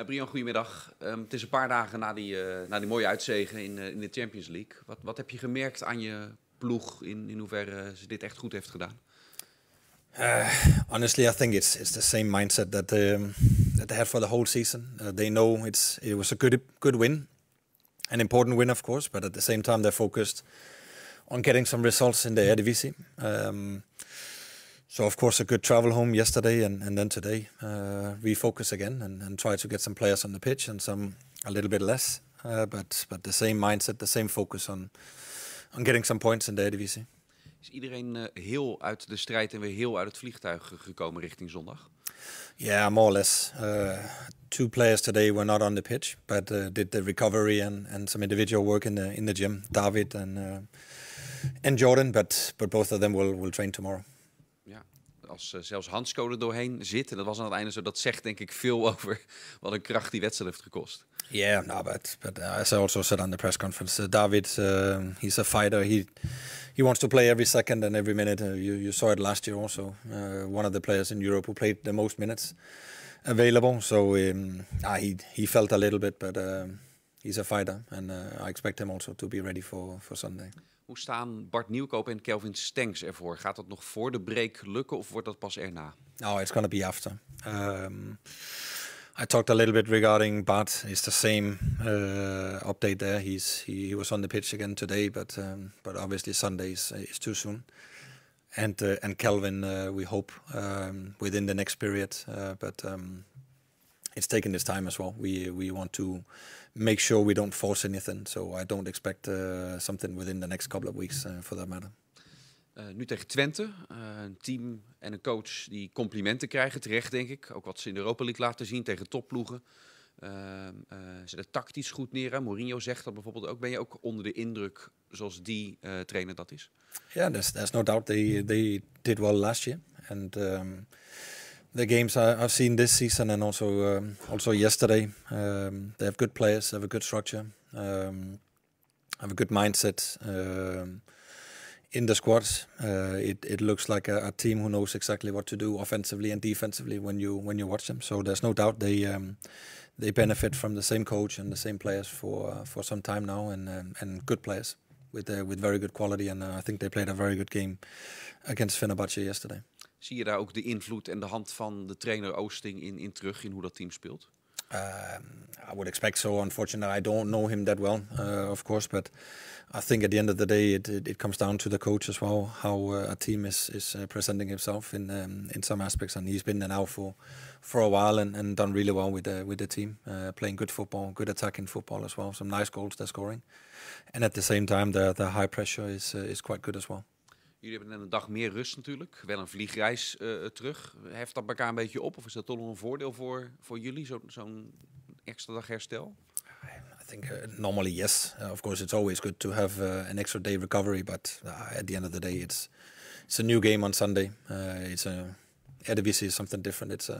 Brian, goedemiddag. Het is een paar dagen na die mooie uitzege in de Champions League. Wat heb je gemerkt aan je ploeg in hoeverre ze dit echt goed heeft gedaan? Honestly, I think it's the same mindset that they had for the whole season. They know it was a good win, an important win, of course, but at the same time they're focused on getting some results in the eredivisie. So of course a good travel home yesterday and then today refocus again and try to get some players on the pitch and some a little bit less, but the same mindset, the same focus on getting some points in the eredivisie. Is iedereen heel uit de strijd en weer heel uit het vliegtuig gekomen richting zondag? Yeah, more or less. Two players today were not on the pitch, but did the recovery and some individual work in the gym. David and Jordan, but both of them will train tomorrow. Ja, als zelfs Hancko er doorheen zit, en dat was aan het einde zo, dat zegt denk ik veel over wat een kracht die wedstrijd heeft gekost. Yeah, no, but as I also said on the press conference, David, he's a fighter. He wants to play every second and every minute. You saw it last year also. One of the players in Europe who played the most minutes available. So he felt a little bit, but he's a fighter, and I expect him also to be ready for Sunday. Hoe staan Bart Nieuwkoop en Kelvin Stengs ervoor? Gaat dat nog voor de break lukken of wordt dat pas erna? No, it's going to be after. I talked a little bit regarding Bart. It's the same update there. He was on the pitch again today, but obviously Sunday is too soon. And Kelvin, we hope within the next period, but it's taking this time as well. We want to make sure we don't force anything, so I don't expect something within the next couple of weeks for that matter. Nu tegen Twente, een team en een coach die complimenten krijgen, terecht denk ik. Ook wat ze in de Europa League laten zien tegen topploegen. Ze zetten tactisch goed neer. Mourinho zegt dat bijvoorbeeld ook. Ben je ook onder de indruk zoals die trainer dat is? Yeah, there's no doubt they did well last year. And the games I've seen this season and also yesterday, they have good players, have a good structure, have a good mindset. In the squad, it looks like a team who knows exactly what to do offensively and defensively when you watch them. So there's no doubt they benefit from the same coach and the same players for some time now, and good players with very good quality. And I think they played a very good game against Fenerbahçe yesterday. Zie je daar ook de invloed en de hand van de trainer Oosting in terug in hoe dat team speelt? I would expect so. Unfortunately, I don't know him that well, of course, but I think at the end of the day, it comes down to the coach as well, how a team is presenting himself in some aspects, and he's been there now for a while and done really well with the team, playing good football, good attacking football as well, some nice goals they're scoring, and at the same time, the high pressure is quite good as well. Jullie hebben een dag meer rust natuurlijk, wel een vliegreis terug. Heft dat elkaar een beetje op of is dat toch nog een voordeel voor jullie, zo'n extra dag herstel? I think normally yes. Of course, it's always good to have an extra day recovery, but at the end of the day, it's a new game on Sunday. Eredivisie is something different. It's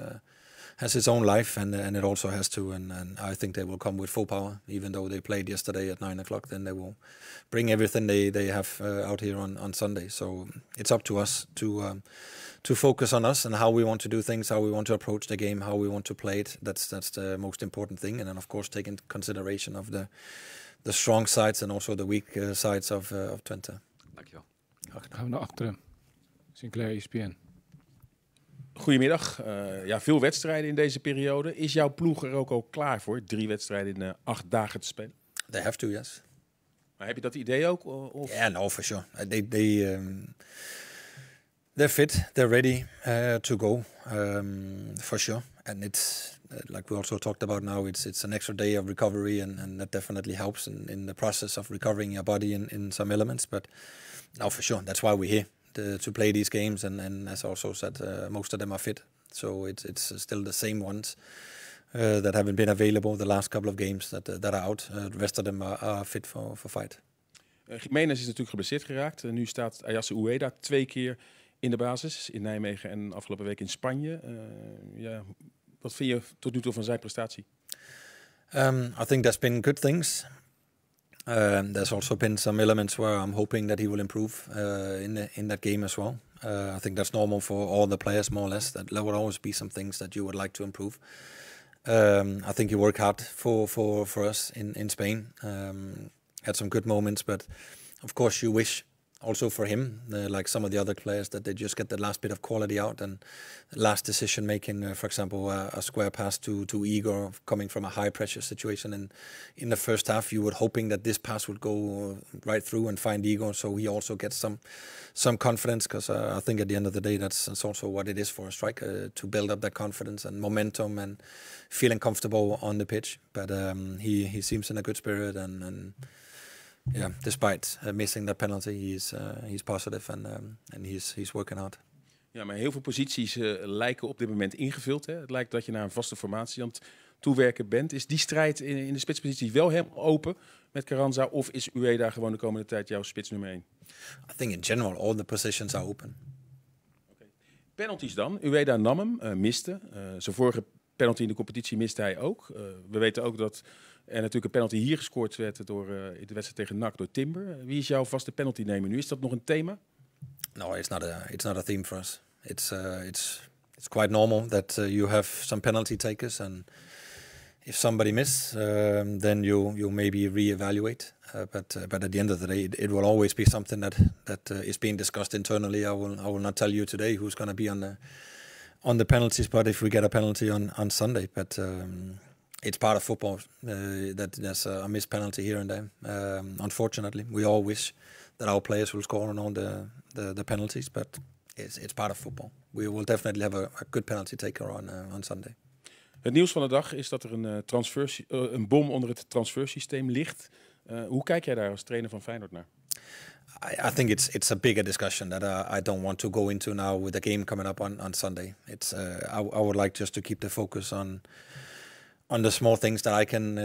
has its own life, and it also has to. And I think they will come with full power, even though they played yesterday at 9 o'clock. Then they will bring everything they have out here on Sunday. So it's up to us to focus on us and how we want to do things, how we want to approach the game, how we want to play it. That's the most important thing. And then of course take into consideration of the strong sides and also the weak sides of Twente. Dankjewel. Gaan we naar achteren. Sinclair, ESPN. Goedemiddag. Veel wedstrijden in deze periode. Is jouw ploeg er ook al klaar voor? 3 wedstrijden in 8 dagen te spelen? They have to, yes. Maar heb je dat idee ook? Of? Yeah, no, for sure. They're fit. They're ready to go, for sure. And it's like we also talked about now. It's an extra day of recovery, and that definitely helps in the process of recovering your body in some elements. But no, for sure, that's why we're here. To play these games, and as I also said, most of them are fit, so it's still the same ones that haven't been available the last couple of games that are out. The rest of them are fit for fight. Jiménez is natuurlijk geblesseerd geraakt. Nu staat Ayase UEDA 2 keer in de basis in Nijmegen en afgelopen week in Spanje. Wat vind je tot nu toe van zijn prestatie? I think there's been good things. There's also been some elements where I'm hoping that he will improve in that game as well. I think that's normal for all the players, more or less. That there will always be some things that you would like to improve. I think he worked hard for us in Spain. Had some good moments, but of course you wish also for him, like some of the other players, that they just get the last bit of quality out and last decision making. For example, a square pass to Igor coming from a high pressure situation, and in the first half you were hoping that this pass would go right through and find Igor, so he also gets some confidence, because I think at the end of the day that's also what it is for a striker, to build up that confidence and momentum and feeling comfortable on the pitch. But he seems in a good spirit, and yeah, despite missing that penalty, he's positive and he's working hard. Ja, maar heel veel posities lijken op dit moment ingevuld. Hè? Het lijkt dat je naar een vaste formatie aan het toewerken bent. Is die strijd in de spitspositie wel helemaal open met Carranza, of is UEDA gewoon de komende tijd jouw spits nummer 1? I think in general all the positions are open. Okay. Penalties dan. UEDA nam hem, miste. Zijn vorige penalty in de competitie miste hij ook. We weten ook dat er natuurlijk een penalty hier gescoord werd door in de wedstrijd tegen NAC door Timber. Wie is jouw vaste penalty nemer nu? Is dat nog een thema? No, it's not a theme for us. It's quite normal that you have some penalty takers, and if somebody miss, then you maybe reevaluate. But at the end of the day, it will always be something that is being discussed internally. I will not tell you today who's going to be on the penalty spot if we get a penalty on Sunday. But it's part of football that there's a missed penalty here and there. Unfortunately, we all wish that our players will score on all the penalties, but it's part of football. We will definitely have a good penalty taker on Sunday. Het nieuws van de dag is dat er een bom onder het transfersysteem ligt. Hoe kijk jij daar als trainer van Feyenoord naar? I think it's a bigger discussion that I don't want to go into now with the game coming up on Sunday. It's I would like just to keep the focus on the small things that I can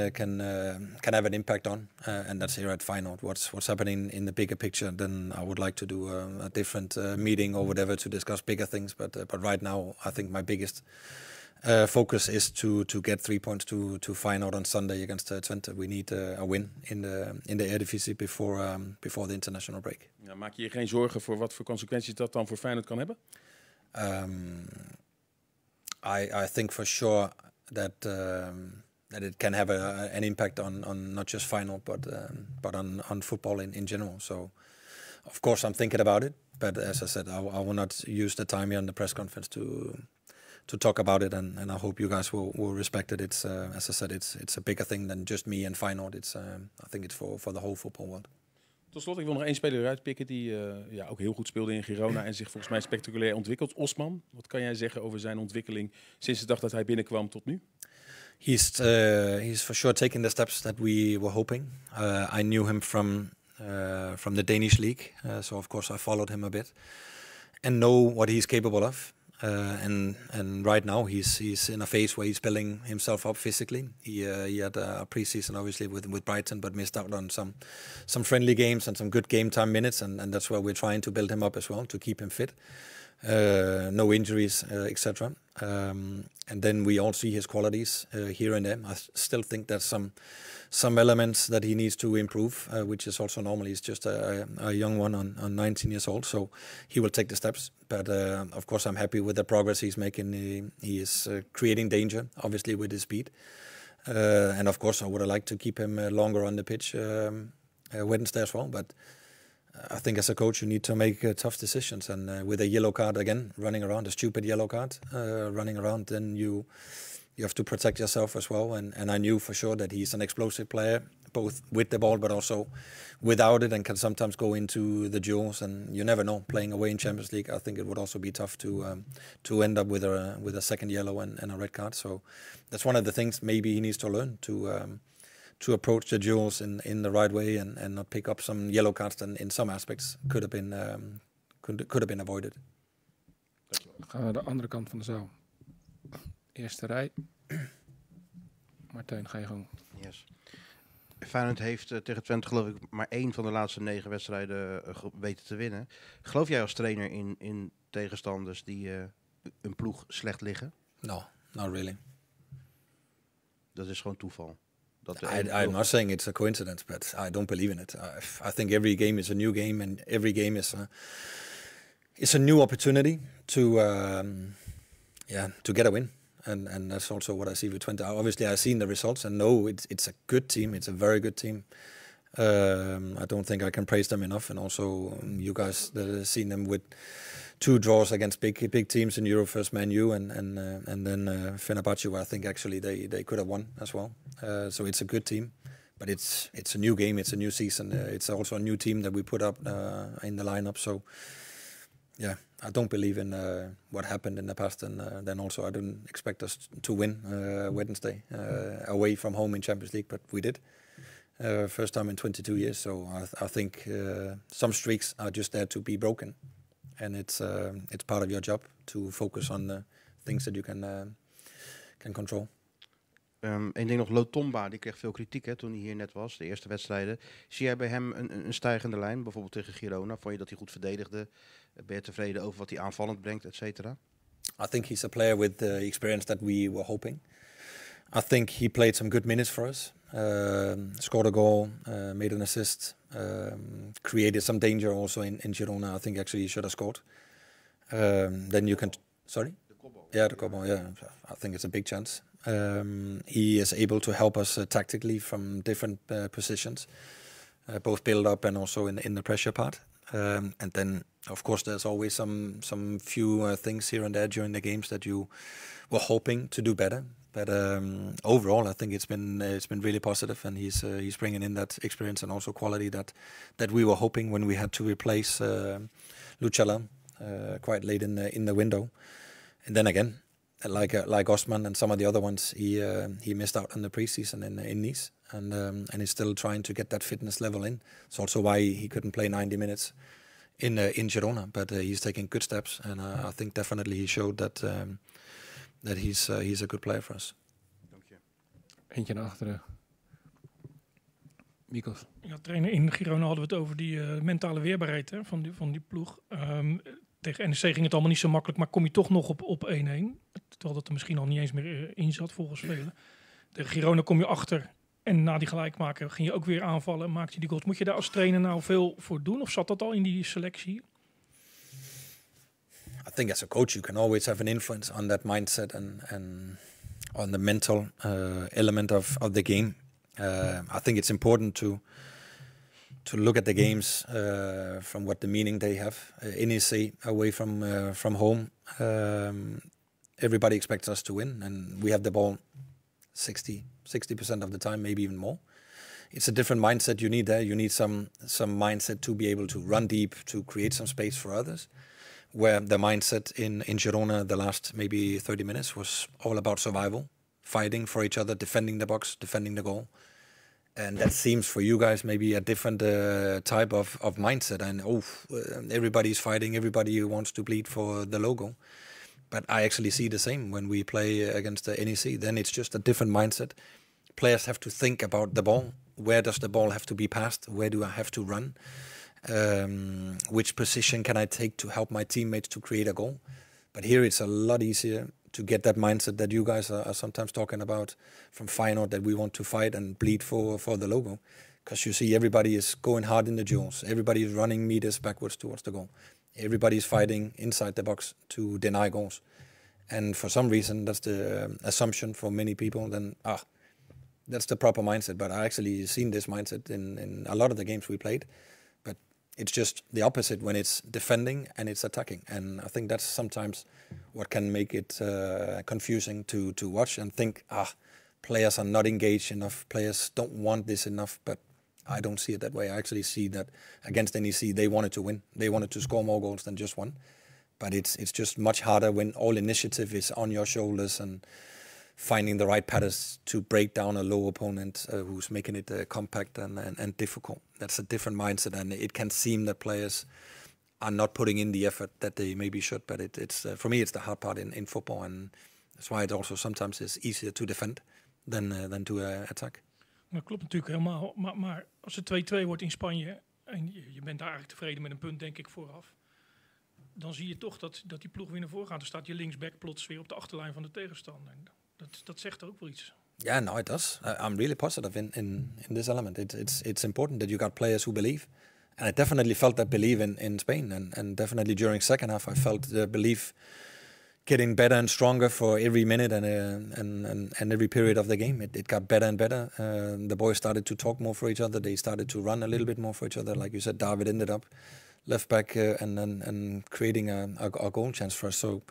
have an impact on, and that's here at Feyenoord. What's happening in the bigger picture, then I would like to do a different meeting or whatever to discuss bigger things. But right now, I think my biggest focus is to get 3 points to Feyenoord on Sunday against Twente. We need a win in the eredivisie before the international break. Ja, maak je geen zorgen voor wat voor consequenties dat dan voor Feyenoord kan hebben? I think for sure that it can have an impact on not just Feyenoord but on football in general. So of course I'm thinking about it, but as I said, I will not use the time here in the press conference to talk about it, and I hope you guys will respect it. It's as I said, it's a bigger thing than just me and Feyenoord. I think it's for the whole football world. Tot slot, ik wil nog één speler eruit pikken die ook heel goed speelde in Girona en zich volgens mij spectaculair ontwikkelt. Osman, wat kan jij zeggen over zijn ontwikkeling sinds de dag dat hij binnenkwam tot nu? He's for sure taking the steps that we were hoping. I knew him from the Danish league, so of course I followed him a bit and know what he's capable of. And right now he's in a phase where he's building himself up physically. He had a preseason obviously with Brighton, but missed out on some friendly games and some good game time minutes, and that's where we're trying to build him up as well, to keep him fit. No injuries, etc. And then we all see his qualities here and there. I still think there's some elements that he needs to improve, which is also normal. He's just a young one on 19 years old, so he will take the steps. But of course, I'm happy with the progress he's making. He is creating danger, obviously, with his speed. And of course, I would have liked to keep him longer on the pitch Wednesday as well. But I think as a coach, you need to make tough decisions. And with a yellow card again, running around, a stupid yellow card running around, then you have to protect yourself as well. And I knew for sure that he's an explosive player, both with the ball but also without it, and can sometimes go into the duels. And you never know, playing away in Champions League, I think it would also be tough to end up with a second yellow and a red card. So that's one of the things maybe he needs to learn, to approach the duels in the right way and not pick up some yellow cards that in some aspects could have been avoided. Dan gaan we naar de andere kant van de zaal. Eerste rij. Martijn, ga je gang. Yes. Feyenoord heeft tegen Twente geloof ik maar 1 van de laatste 9 wedstrijden weten te winnen. Geloof jij als trainer in tegenstanders die een ploeg slecht liggen? No, not really. Dat is gewoon toeval. I'm not saying it's a coincidence, but I don't believe in it. I think every game is a new game, and every game is a new opportunity to get a win. and that's also what I see with Twente. Obviously, I've seen the results and know it's a good team. It's a very good team. I don't think I can praise them enough, and also you guys that have seen them with 2 draws against big teams in Europe, first Man U and then Fenerbahçe, where I think actually they could have won as well. So it's a good team, but it's a new game, it's a new season. It's also a new team that we put up in the lineup. So yeah, I don't believe in what happened in the past, and then also I don't expect us to win Wednesday away from home in Champions League, but we did. First time in 22 years, so I think some streaks are just there to be broken, and it's part of your job to focus on the things that you can control. Eén ding nog, Lotomba, die kreeg veel kritiek toen hij hier net was, de eerste wedstrijden. Zie jij bij hem een stijgende lijn, bijvoorbeeld tegen Girona? Vond je dat hij goed verdedigde? Ben je tevreden over wat hij aanvallend brengt, et cetera? I think he's a player with the experience that we were hoping. I think he played some good minutes for us. Scored a goal, made an assist, created some danger also in Girona. I think actually he should have scored. Then you can... Sorry? The kopbal, yeah. I think it's a big chance. He is able to help us tactically from different positions, both build up and also in the pressure part. And then, of course, there's always some few things here and there during the games that you were hoping to do better. But overall, I think it's been really positive, and he's bringing in that experience and also quality that we were hoping when we had to replace Luchala quite late in the window. And then again, like Osman and some of the other ones, he missed out on the preseason in Nice, and he's still trying to get that fitness level in. It's also why he couldn't play 90 minutes in Girona, but he's taking good steps, and I think definitely he showed that he's a good player for us. Dank je. Eentje naar achteren. Mikos. Ja, trainer, in Girona hadden we het over die mentale weerbaarheid van die ploeg. Tegen NEC ging het allemaal niet zo makkelijk, maar kom je toch nog op 1-1. Terwijl dat er misschien al niet eens meer in zat volgens velen. Tegen Girona kom je achter en na die gelijkmaker ging je ook weer aanvallen en maakte je die goals. Moet je daar als trainer nou veel voor doen of zat dat al in die selectie? I think as a coach you can always have an influence on that mindset and on the mental element of the game. I think it's important to look at the games from what the meaning they have. NEC away from home, everybody expects us to win, and we have the ball 60% of the time, maybe even more. It's a different mindset you need there. You need some mindset to be able to run deep, to create some space for others. Where the mindset in Girona the last maybe 30 minutes was all about survival, fighting for each other, defending the box, defending the goal. And that seems for you guys maybe a different type of mindset. And everybody's fighting, everybody wants to bleed for the logo. But I actually see the same when we play against the NEC. Then it's just a different mindset. Players have to think about the ball. Where does the ball have to be passed? Where do I have to run? Which position can I take to help my teammates to create a goal? But here it's a lot easier to get that mindset that you guys are sometimes talking about from Feyenoord, that we want to fight and bleed for the logo. Because you see everybody is going hard in the duels. Everybody is running meters backwards towards the goal. Everybody is fighting inside the box to deny goals. And for some reason, that's the assumption for many people, then, that's the proper mindset. But I actually seen this mindset in a lot of the games we played. But it's just the opposite when it's defending and it's attacking. And I think that's sometimes what can make it confusing to watch and think, players are not engaged enough, players don't want this enough. But I don't see it that way. I actually see that against NEC, they wanted to win. They wanted to score more goals than just one. But it's just much harder when all initiative is on your shoulders and finding the right patterns to break down a low opponent who's making it compact and difficult. That's a different mindset, and it can seem that players are not putting in the effort that they maybe should. But it's for me, it's the hard part in football, and that's why it also sometimes is easier to defend than to attack. Dat klopt natuurlijk helemaal, maar als het 2-2 wordt in Spanje en je bent daar eigenlijk tevreden met een punt, denk ik, vooraf, dan zie je toch dat die ploeg weer naar voren gaat. Dan staat je linksback plots weer op de achterlijn van de tegenstander. Dat zegt ook wel iets. Yeah, no, it does. I'm really positive in this element. It's important that you got players who believe. And I definitely felt that belief in Spain. And definitely during second half, I felt the belief getting better and stronger for every minute and every period of the game. It got better and better. The boys started to talk more for each other. They started to run a little bit more for each other. Like you said, David ended up left back and creating a goal chance for us. So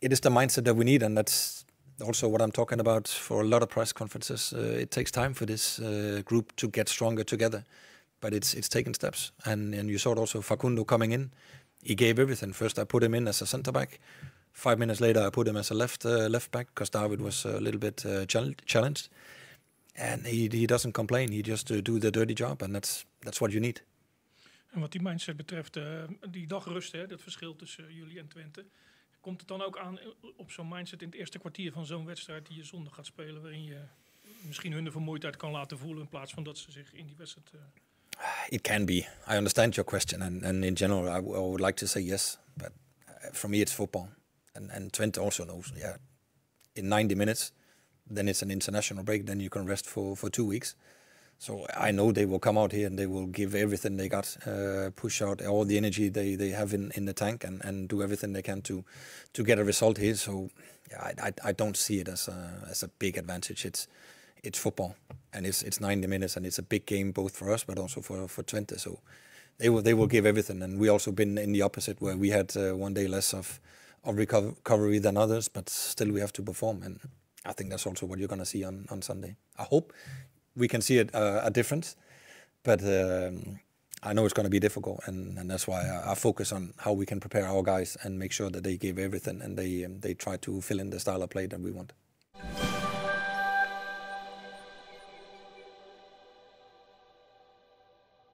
it is the mindset that we need, and that's also what I'm talking about for a lot of press conferences. It takes time for this group to get stronger together, but it's taken steps. And you saw it also, Facundo coming in. He gave everything. First, I put him in as a centre back. 5 minutes later, I put him as a left back because David was a little bit challenged. And he doesn't complain. He just do the dirty job, and that's what you need. En wat die mindset betreft, die dagrust, hè, dat verschil tussen jullie en Twente. Komt het dan ook aan op zo'n mindset in het eerste kwartier van zo'n wedstrijd die je zondag gaat spelen, waarin je misschien hun de vermoeidheid kan laten voelen in plaats van dat ze zich in die wedstrijd... It can be. I understand your question, and in general, I would like to say yes, but for me, it's football, and Twente also knows. Yeah, in 90 minutes, then it's an international break. Then you can rest for 2 weeks. So I know they will come out here and they will give everything they got, push out all the energy they have in the tank, and do everything they can to get a result here. So yeah, I don't see it as a big advantage. It's football, and it's 90 minutes, and it's a big game both for us but also for Twente. So they will give everything, and we also been in the opposite where we had 1 day less of recovery than others, but still we have to perform, and I think that's also what you're going to see on Sunday. I hope we can see a difference, but I know it's going to be difficult, and that's why I focus on how we can prepare our guys and make sure that they give everything and they try to fill in the style of play that we want.